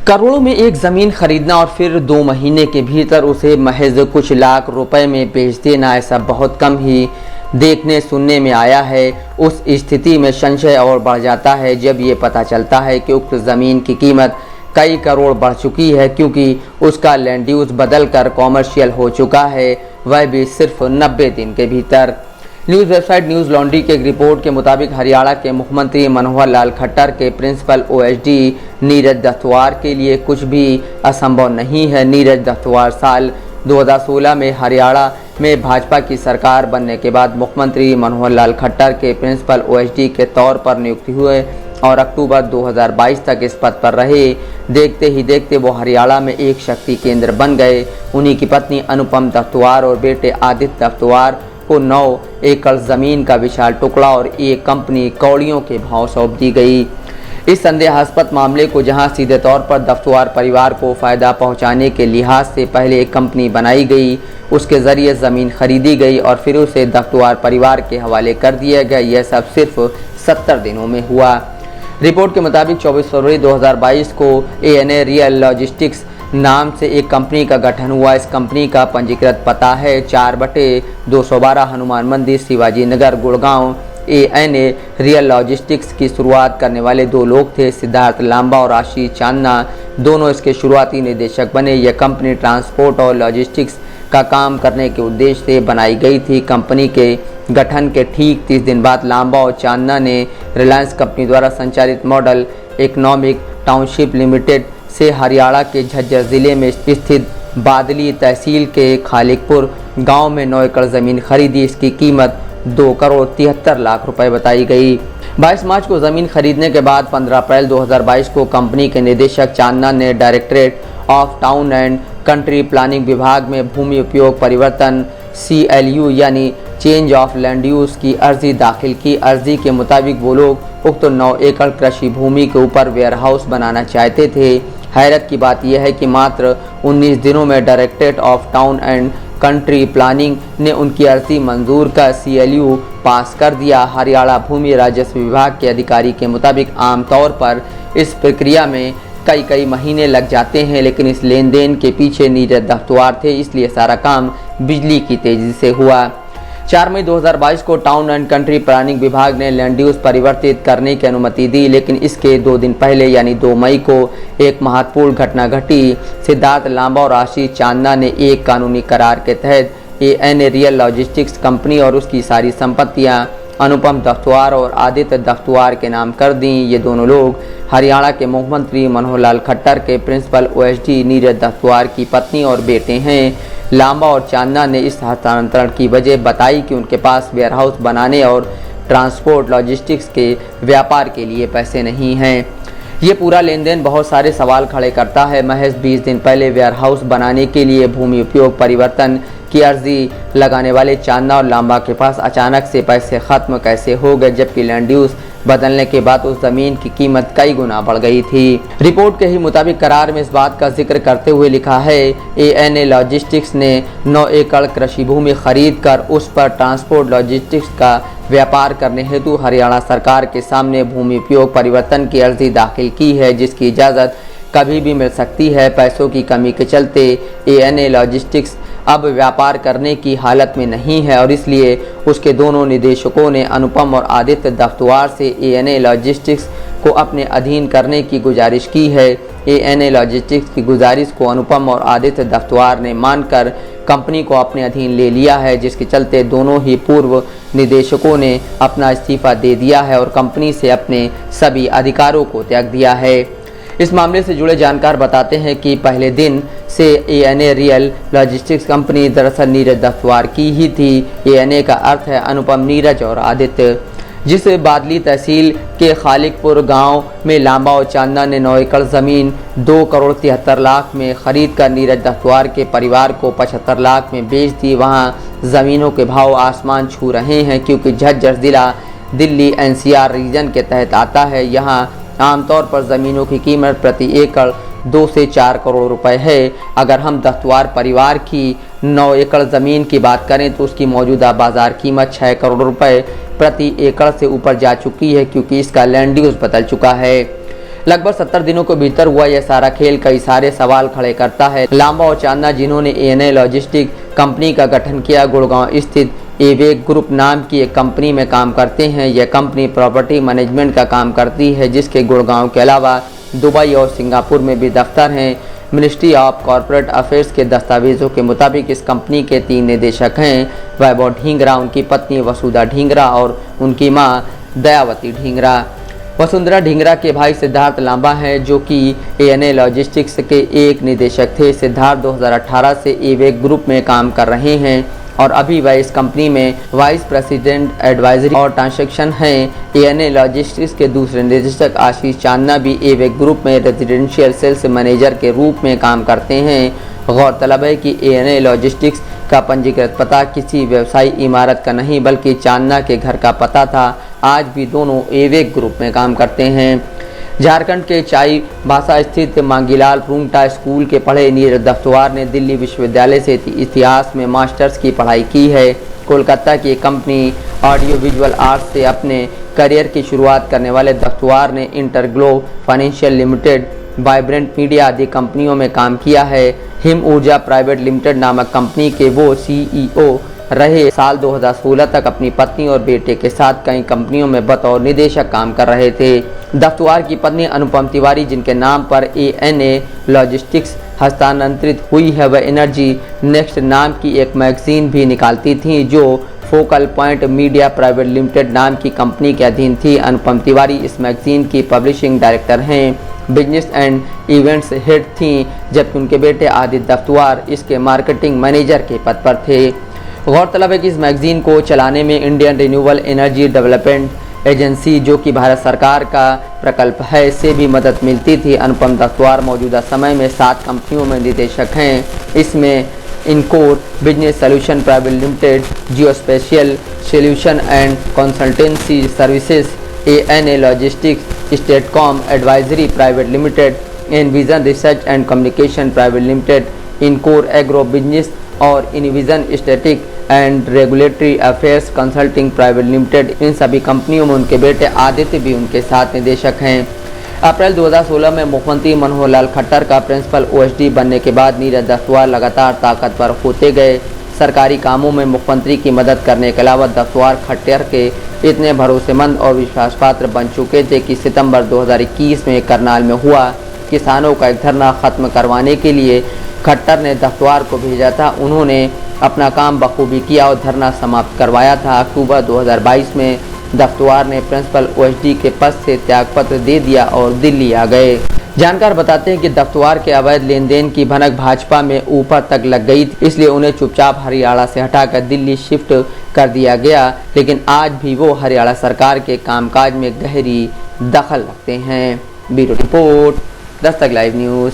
करोड़ों में एक ज़मीन खरीदना और फिर 2 महीने के भीतर उसे महज कुछ लाख रुपए में बेच देना, ऐसा बहुत कम ही देखने सुनने में आया है। उस स्थिति में संशय और बढ़ जाता है जब ये पता चलता है कि उक्त ज़मीन की कीमत कई करोड़ बढ़ चुकी है, क्योंकि उसका लैंड यूज़ बदल कर कॉमर्शियल हो चुका है, वह भी सिर्फ 90 दिन के भीतर। न्यूज़ वेबसाइट न्यूज़ लॉन्ड्री के एक रिपोर्ट के मुताबिक हरियाणा के मुख्यमंत्री मनोहर लाल खट्टर के प्रिंसिपल ओएसडी नीरज दफ्तवार के लिए कुछ भी असंभव नहीं है। नीरज दफ्तवार साल 2016 में हरियाणा में भाजपा की सरकार बनने के बाद मुख्यमंत्री मनोहर लाल खट्टर के प्रिंसिपल ओएसडी के तौर पर नियुक्त हुए और अक्टूबर 2022 तक इस पद पर रहे। देखते ही देखते वो हरियाणा में एक शक्ति केंद्र बन गए। उन्हीं की पत्नी अनुपम दफ्तवार और बेटे आदित्य दफ्तवार को 9 एकड़ ज़मीन का विशाल टुकड़ा और एक कंपनी कौड़ियों के भाव सौंप दी गई। इस संदेहास्पद मामले को जहां सीधे तौर पर दफ्तवार परिवार को फ़ायदा पहुंचाने के लिहाज से पहले एक कंपनी बनाई गई, उसके ज़रिए ज़मीन खरीदी गई और फिर उसे दफ्तवार परिवार के हवाले कर दिया गया। यह सब सिर्फ 70 दिनों में हुआ। रिपोर्ट के मुताबिक 24 फरवरी 2022 को ANA रियल लॉजिस्टिक्स नाम से एक कंपनी का गठन हुआ। इस कंपनी का पंजीकृत पता है 4/212 हनुमान मंदिर, Shivaji Nagar, Gurgaon. ANA real logistics की शुरुआत करने वाले 2 लोग थे, सिद्धार्थ लांबा और आशीष चांदना। दोनों इसके शुरुआती निदेशक बने। यह कंपनी ट्रांसपोर्ट और लॉजिस्टिक्स का काम करने के उद्देश्य से बनाई गई थी। कंपनी के गठन के ठीक 30 दिन बाद लांबा और चांदना ने रिलायंस कंपनी द्वारा संचालित मॉडल इकोनॉमिक टाउनशिप लिमिटेड से हरियाणा के झज्जर ज़िले में स्थित बादली तहसील के खालिकपुर गांव में 9 एकड़ ज़मीन खरीदी। इसकी कीमत 2 करोड़ 73 लाख रुपए बताई गई। 22 मार्च को ज़मीन खरीदने के बाद 15 अप्रैल 2022 को कंपनी के निदेशक चांदना ने directorate of town and country planning विभाग में भूमि उपयोग परिवर्तन CLU यानी चेंज ऑफ लैंड यूज़ की अर्जी दाखिल की। अर्जी के मुताबिक वो लोग उक्त 9 एकड़ कृषि भूमि के ऊपर वेयर हाउस बनाना चाहते थे। हैरत की बात यह है कि मात्र 19 दिनों में directorate of town and country planning ने उनकी अर्जी मंजूर कर CLU पास कर दिया। हरियाणा भूमि राजस्व विभाग के अधिकारी के मुताबिक आमतौर पर इस प्रक्रिया में कई महीने लग जाते हैं, लेकिन इस लेन देन के पीछे नीरज दफ्तवार थे, इसलिए सारा काम बिजली की तेजी से हुआ। 4 मई 2022 को टाउन एंड कंट्री प्लानिंग विभाग ने लैंड यूज़ परिवर्तित करने की अनुमति दी, लेकिन इसके 2 दिन पहले यानी 2 मई को एक महत्वपूर्ण घटना घटी। सिद्धार्थ लांबा और आशीष चांदना ने एक कानूनी करार के तहत ANA रियल लॉजिस्टिक्स कंपनी और उसकी सारी संपत्तियां अनुपम दफ्तवार और आदित्य दफ्तवार के नाम कर दी। ये दोनों लोग हरियाणा के मुख्यमंत्री मनोहर लाल खट्टर के प्रिंसिपल OSD नीरज दफ्तवार की पत्नी और बेटे हैं। लांबा और चांदना ने इस हस्तांतरण की वजह बताई कि उनके पास वेयरहाउस बनाने और ट्रांसपोर्ट लॉजिस्टिक्स के व्यापार के लिए पैसे नहीं हैं। ये पूरा लेन देन बहुत सारे सवाल खड़े करता है। महज 20 दिन पहले वेयरहाउस बनाने के लिए भूमि उपयोग परिवर्तन की अर्जी लगाने वाले चांदना और लांबा के पास अचानक से पैसे खत्म कैसे हो गए, जबकि लैंड यूज़ बदलने के बाद उस जमीन की कीमत कई गुना बढ़ गई थी। रिपोर्ट के ही मुताबिक करार में इस बात का जिक्र करते हुए लिखा है, ANA लॉजिस्टिक्स ने 9 एकड़ कृषि भूमि खरीद कर उस पर ट्रांसपोर्ट लॉजिस्टिक्स का व्यापार करने हेतु हरियाणा सरकार के सामने भूमि उपयोग परिवर्तन की अर्जी दाखिल की है, जिसकी इजाज़त कभी भी मिल सकती है। पैसों की कमी के चलते ANA लॉजिस्टिक्स अब व्यापार करने की हालत में नहीं है और इसलिए उसके दोनों निदेशकों ने अनुपम और आदित्य दफ्तवार से ANA लॉजिस्टिक्स को अपने अधीन करने की गुजारिश की है। ANA लॉजिस्टिक्स की गुजारिश को अनुपम और आदित्य दफ्तवार ने मानकर कंपनी को अपने अधीन ले लिया है, जिसके चलते दोनों ही पूर्व निदेशकों ने अपना इस्तीफा दे दिया है और कंपनी से अपने सभी अधिकारों को त्याग दिया है। इस मामले से जुड़े जानकार बताते हैं कि पहले दिन से ANA रियल लॉजिस्टिक्स कंपनी दरअसल नीरज दफ्तवार की ही थी। ANA का अर्थ है अनुपम, नीरज और आदित्य। जिस बादली तहसील के खालिकपुर गांव में लांबा और चांदना ने 9 एकड़ ज़मीन 2 करोड़ 73 लाख में खरीद कर नीरज दफ्तवार के परिवार को 75 लाख में बेच दी, वहां ज़मीनों के भाव आसमान छू रहे हैं, क्योंकि झज्जर ज़िला दिल्ली NCR रीजन के तहत आता है। यहाँ आमतौर पर ज़मीनों की कीमत प्रति एकड़ 2 से 4 करोड़ रुपए है। अगर हम दफ्तवार परिवार की 9 एकड़ ज़मीन की बात करें तो उसकी मौजूदा बाज़ार कीमत 6 करोड़ रुपए प्रति एकड़ से ऊपर जा चुकी है, क्योंकि इसका लैंड यूज़ बदल चुका है। लगभग 70 दिनों के भीतर हुआ यह सारा खेल कई सारे सवाल खड़े करता है। लांबा और चांदना, जिन्होंने ANA लॉजिस्टिक कंपनी का गठन किया, गुड़गांव स्थित एवेक ग्रुप नाम की एक कंपनी में काम करते हैं। यह कंपनी प्रॉपर्टी मैनेजमेंट का काम करती है, जिसके गुड़गांव के अलावा दुबई और सिंगापुर में भी दफ्तर हैं। मिनिस्ट्री ऑफ कॉरपोरेट अफेयर्स के दस्तावेजों के मुताबिक इस कंपनी के 3 निदेशक हैं, वैभव ढींगरा, उनकी पत्नी वसुधा ढींगरा और उनकी मां दयावती ढींगरा। वसुंधरा ढींगरा के भाई सिद्धार्थ लांबा हैं, जो कि ANA लॉजिस्टिक्स के एक निदेशक थे। सिद्धार्थ 2018 से एवेक ग्रुप में काम कर रहे हैं और अभी वह इस कंपनी में वाइस प्रेसिडेंट एडवाइजरी और ट्रांसैक्शन हैं। ANA लॉजिस्टिक्स के दूसरे निदेशक आशीष चांदना भी एवेक ग्रुप में रेजिडेंशियल सेल्स मैनेजर के रूप में काम करते हैं। गौरतलब है कि ANA लॉजिस्टिक्स का पंजीकृत पता किसी व्यवसायी इमारत का नहीं बल्कि चांदना के घर का पता था। आज भी दोनों एवेक ग्रुप में काम करते हैं। झारखंड के चाईबासा स्थित मांगीलाल रूंगटा स्कूल के पढ़े नीरज दफ्तवार ने दिल्ली विश्वविद्यालय से इतिहास में मास्टर्स की पढ़ाई की है। कोलकाता की एक कंपनी ऑडियो विजुअल आर्ट्स से अपने करियर की शुरुआत करने वाले दफ्तवार ने InterGlobe financial limited, vibrant media आदि कंपनियों में काम किया है। हिम ऊर्जा प्राइवेट लिमिटेड नामक कंपनी के वो CEO रहे। साल 2016 तक अपनी पत्नी और बेटे के साथ कई कंपनियों में बतौर निदेशक काम कर रहे थे। दफ्तवार की पत्नी अनुपम तिवारी, जिनके नाम पर ANA लॉजिस्टिक्स हस्तांतरित हुई है, वह एनर्जी नेक्स्ट नाम की एक मैगजीन भी निकालती थी, जो focal point media private limited नाम की कंपनी के अधीन थी। अनुपम तिवारी इस मैगजीन की पब्लिशिंग डायरेक्टर हैं, बिजनेस एंड इवेंट्स हेड थीं, जबकि उनके बेटे आदित्य दफ्तवार इसके मार्केटिंग मैनेजर के पद पर थे। गौरतलब है कि इस मैगजीन को चलाने में Indian renewable energy development agency, जो कि भारत सरकार का प्रकल्प है, से भी मदद मिलती थी। अनुपम दफ्तवार मौजूदा समय में 7 कंपनियों में निदेशक हैं। इसमें Incore business solution private limited, geospatial solution and consultancy services, ANA logistics, Statcom advisory private limited, Invision research and communication private limited, Incore agro business और Invision static and regulatory affairs consulting private limited. इन सभी कंपनियों में उनके बेटे आदित्य भी उनके साथ निदेशक हैं। अप्रैल 2016 में मुख्यमंत्री मनोहर लाल खट्टर का प्रिंसिपल OSD बनने के बाद नीरज दफ्तवार लगातार ताकतवर होते गए। सरकारी कामों में मुख्यमंत्री की मदद करने के अलावा दफ्तवार खट्टर के इतने भरोसेमंद और विश्वासपात्र बन चुके थे कि सितंबर 2021 में करनाल में हुआ किसानों का एक धरना खत्म करवाने के लिए खट्टर ने दफ्तवार को भेजा था। उन्होंने अपना काम बखूबी किया और धरना समाप्त करवाया था। अक्टूबर 2022 में दफ्तवार ने प्रिंसिपल OSD के पद से त्यागपत्र दे दिया और दिल्ली आ गए। जानकार बताते हैं कि दफ्तवार के अवैध लेन देन की भनक भाजपा में ऊपर तक लग गई थी, इसलिए उन्हें चुपचाप हरियाणा से हटाकर दिल्ली शिफ्ट कर दिया गया। लेकिन आज भी वो हरियाणा सरकार के कामकाज में गहरी दखल रखते हैं। Bureau report, Dastak live news.